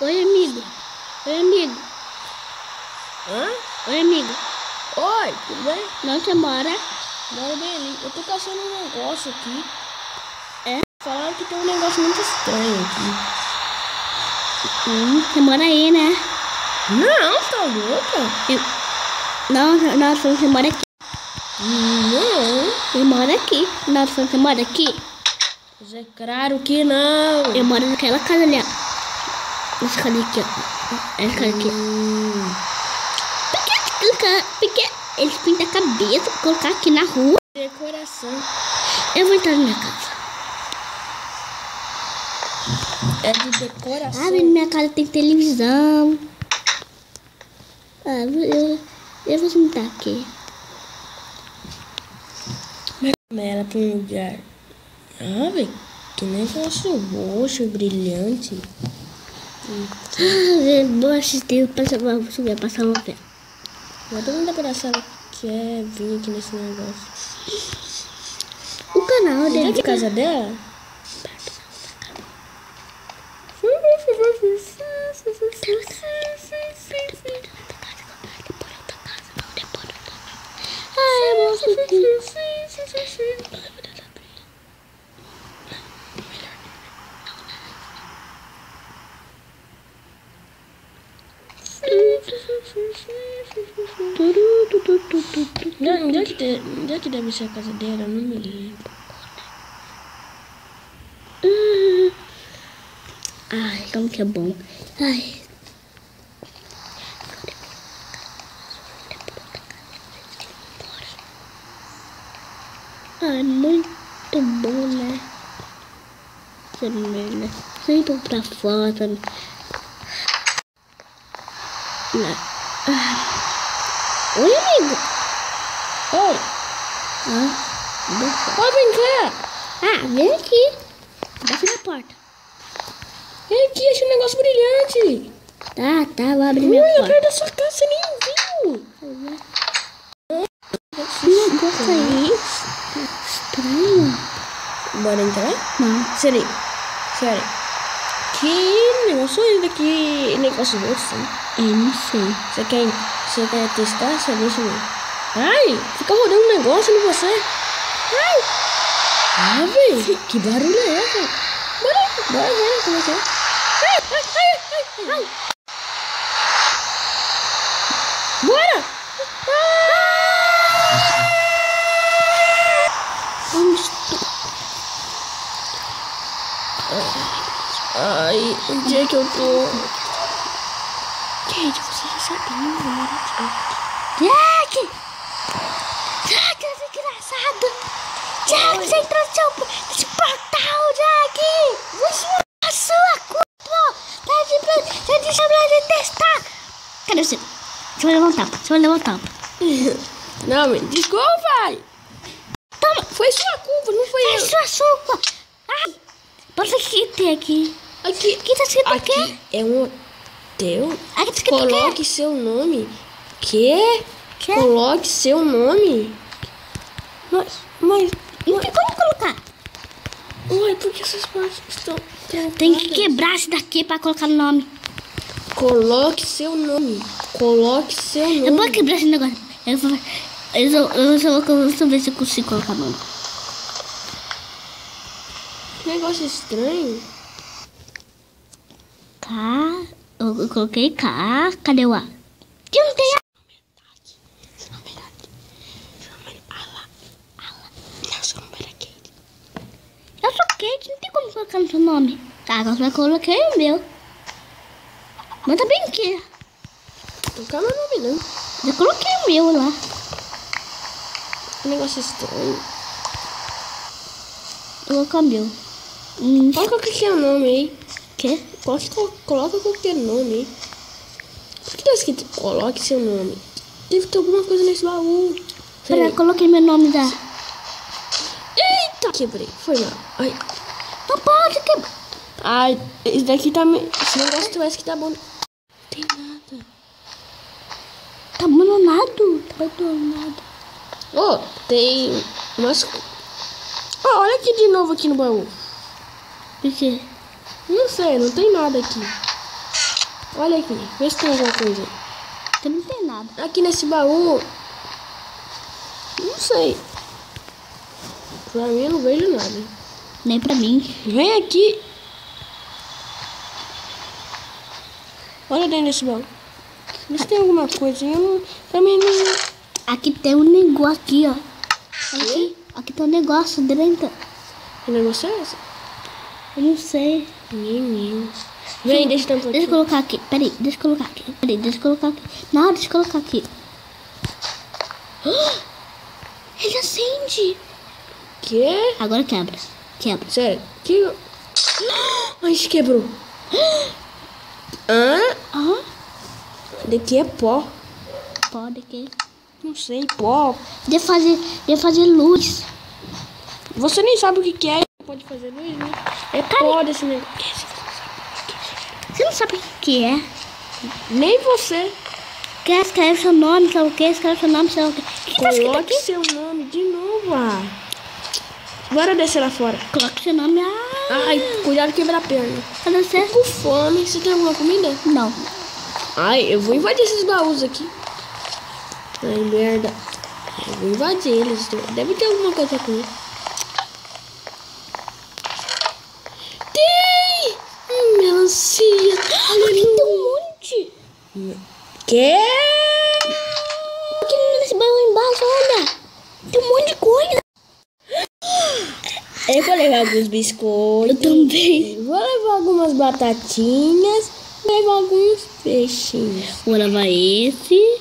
Oi, amigo. Oi, amigo. Hã? Oi, amigo. Oi, tudo bem? Onde você mora? Moro bem ali. Eu tô caçando um negócio aqui. É? Falaram que tem um negócio muito estranho aqui. Você mora aí, né? Não, tá louca? Não, você mora aqui. Não. Eu moro aqui. Não, você mora aqui. Mas é claro que não. Eu moro naquela casa ali, ó. Essa casa aqui, ó. Essa casa aqui, ó. Por que eles pintam a cabeça pra colocar aqui na rua? Decoração. Eu vou entrar na minha casa. É de decoração. Ah, na minha casa tem televisão. Ah, eu vou sentar aqui. Ela pra um lugar. Ah, velho. Que negócio roxo, brilhante. Vou assistir, subir, passar uma pé. Mas todo mundo pra ela quer vir aqui nesse negócio. O canal Onde é dele. que é a casa dela? Onde é que deve ser a casa dela? Eu não me lembro. Ai, como que é bom. Ai. Ai, muito bom, né? Vermelha. Sempre pra foto. Oi, amigo. Oi! Pode brincar! Ah, vem aqui. Bate na porta. Vem aqui, achei um negócio brilhante! Tá, vou abrir minha Ui, porta. perto da sua casa, você nem viu! Que negócio aí? Estranho. Bora entrar? Não. Sério. Que negócio é esse daqui? Negócio roxo? Eu não sei. Você quer testar? Você deixa eu ver. Ai, fica rodando um negócio em você. Ai! Ah, velho, que barulho é esse? Bora ver como é que é. Ai. Bora! Ai, onde é que eu tô? Gente, você já sabia, né? Jack! Jack, é desgraçado! Jack, você entrou nesse portal, Jack! A sua culpa! Tá de chamar de testar! Cadê você? Você vai levantar. Não, me desculpa, vai! Toma! Foi sua culpa, não foi É eu. sua culpa! Ai! Bota o que tem aqui. Aqui tá escrito o quê? aqui é um hotel. Aqui tá escrito o quê? Coloque seu nome. Quê? Quê? Coloque seu nome. Mas Não tem como colocar. ué, por que essas partes estão Tem que quebrar isso daqui pra colocar o nome. Coloque seu nome. Coloque seu nome. Eu vou quebrar esse negócio. Eu só vou ver se eu consigo colocar o nome. Que negócio estranho. Eu coloquei K. Cadê o A? Que não tem A. Eu sou Kate, não tem como colocar no seu nome. Tá, agora eu coloquei o meu. Manda bem aqui. Não quer meu nome, não. Eu coloquei o meu lá. Que negócio estranho. Eu vou colocar o meu. Coloca qualquer nome aí. Quê? Coloca qualquer nome aí. Por que tá escrito coloque seu nome? Deve ter alguma coisa nesse baú. Peraí, eu coloquei meu nome da... Eita! Quebrei. Foi mal. Ai. Não pode quebrar. Ai, esse daqui tá... Esse negócio parece que tá bom. Não tem nada. Tá abandonado. Ô, tem umas... olha aqui de novo aqui no baú. Por quê? Não sei, não tem nada aqui. Olha aqui, vê se tem alguma coisa. Aqui não tem nada. Aqui nesse baú, não sei. Pra mim eu não vejo nada. Nem pra mim. Vem aqui. Olha dentro desse baú. Vê se tem alguma coisa. Eu não, também não. Aqui tem um negócio aqui, ó. Aqui tem um negócio dentro. Que negócio é esse? Eu não sei. Menino. Vem, deixa eu tampar Deixa eu aqui. colocar aqui. Peraí, deixa eu colocar aqui. Peraí, deixa eu colocar aqui. Não, deixa eu colocar aqui. Ele acende. Que? Agora quebra. Quebra. Sério? Que... Ai, quebrou. Hã? Ah, Daqui é pó. pode que. Não sei, pó. De fazer luz. Você nem sabe o que é. Pode fazer luz, né? É pó desse negócio. Você não sabe o que é? Nem você. Quer escrever seu nome, sei lá o que? Escreve seu nome, sei lá o que. O que tá escrito Coloque aqui? seu nome de novo, Bora descer lá fora. Coloque seu nome. Ai, cuidado quebrar a perna. Cadê você? Com fome. Você tem alguma comida? Não. Ai, eu vou invadir esses baús aqui. Ai, merda. Eu vou invadir eles. Deve ter alguma coisa a comer. Tem! Melancia. Aqui tem um monte. Que? Aqui nesse baú embaixo, olha. Tem um monte de coisa. Eu vou levar alguns biscoitos. Eu também. Vou levar algumas batatinhas. Vou levar alguns peixinhos. Vou levar esse.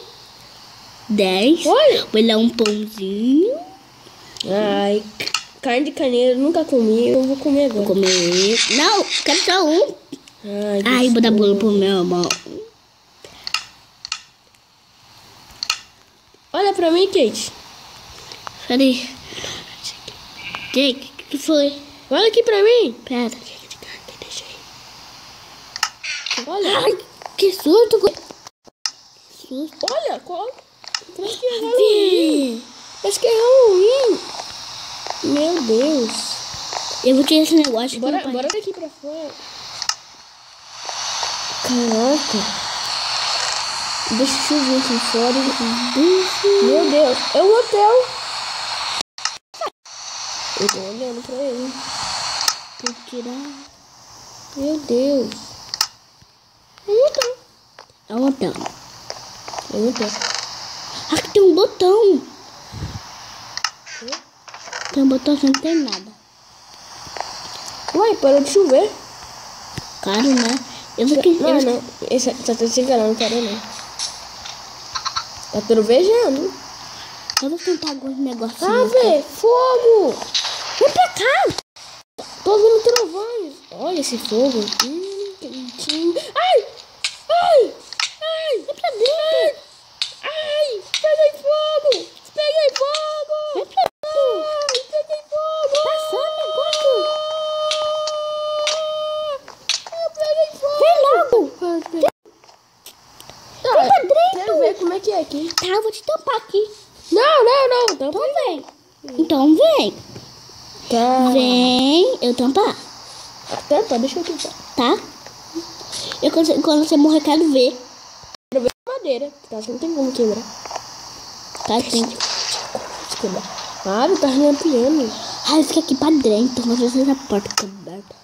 10. Olha. Vou levar um pãozinho. Ai, carne de carneiro nunca comi. Eu vou comer agora. Vou comer esse. Não, quero só um. Ai, vou dar bolo pro meu irmão. Olha pra mim, Kate. Peraí. Jake, o que foi? Olha aqui pra mim. Pera. Olha. Ai, que susto. Olha, coloca. Parece que é Halloween. Parece que é Halloween. Meu Deus. Eu vou tirar esse negócio. Bora aqui, pai. daqui pra fora. Caraca. Deixa eu chover aqui fora. Meu Deus. É um hotel. Eu tô olhando pra ele. Vou tirar. Meu Deus. É um hotel. É um botão. É um hotel. Aqui tem um botão. Tem um botão que não tem nada. Uai, parou de chover. Caro, né? Eu vou que. Não. Esse tá se enganando, não quero não. Tá trovejando. Eu vou tentar alguns negocinhos. Ah, vê, fogo! Vem pra cá! Tô ouvindo trovões. Olha esse fogo. Quentinho. Ai! Ai! Ai! Vem pra dentro! Ai! Peguei fogo! Peguei fogo! Vem pra dentro. Ai! Peguei fogo! Passou o negócio. Eu peguei fogo! Vem logo. Tá, Vem pra dentro. quero ver como é que é aqui. Tá, eu vou te tampar aqui. Não. Então vem. Então vem. Tá. Vem. Eu tampar. Tampa, deixa eu tentar. Tá? Eu, quando você morrer, quero ver. Quero ver a madeira. Tá, não tem como quebrar. Tá, tem. Desculpa. Ah, tá arrepiando. Ah, fica aqui pra dentro. Não sei se a porta tá aberta.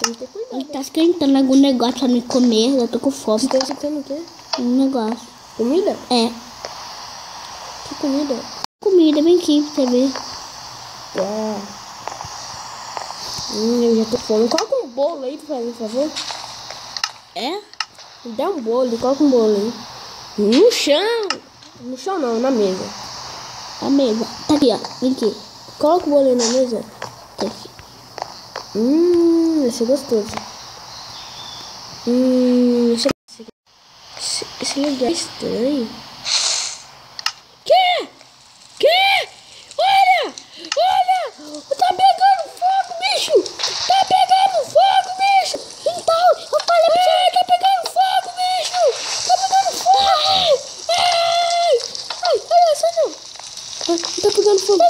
Tem que ter cuidado. Ele tá esquentando algum negócio pra me comer. Eu tô com fome. Você tá escutando o quê? Um negócio. Comida? É. Que comida? Comida, vem aqui pra você ver. Tá. Eu já tô com fome. Coloca um bolo aí, por favor. É? Me dá um bolo, coloca um bolo aí. No chão. No chão não, na mesa. A mesa. Tá aqui, ó. Vem aqui. Coloca o bolo aí na mesa. Tá aqui. Esse é gostoso. Esse lugar é estranho. Que? Olha! Tá pegando fogo, bicho! Tá pegando fogo, bicho! Então, eu falei pra você. Tá pegando fogo, bicho! Tá pegando fogo! Ai! Ai, olha só não! Tá pegando fogo.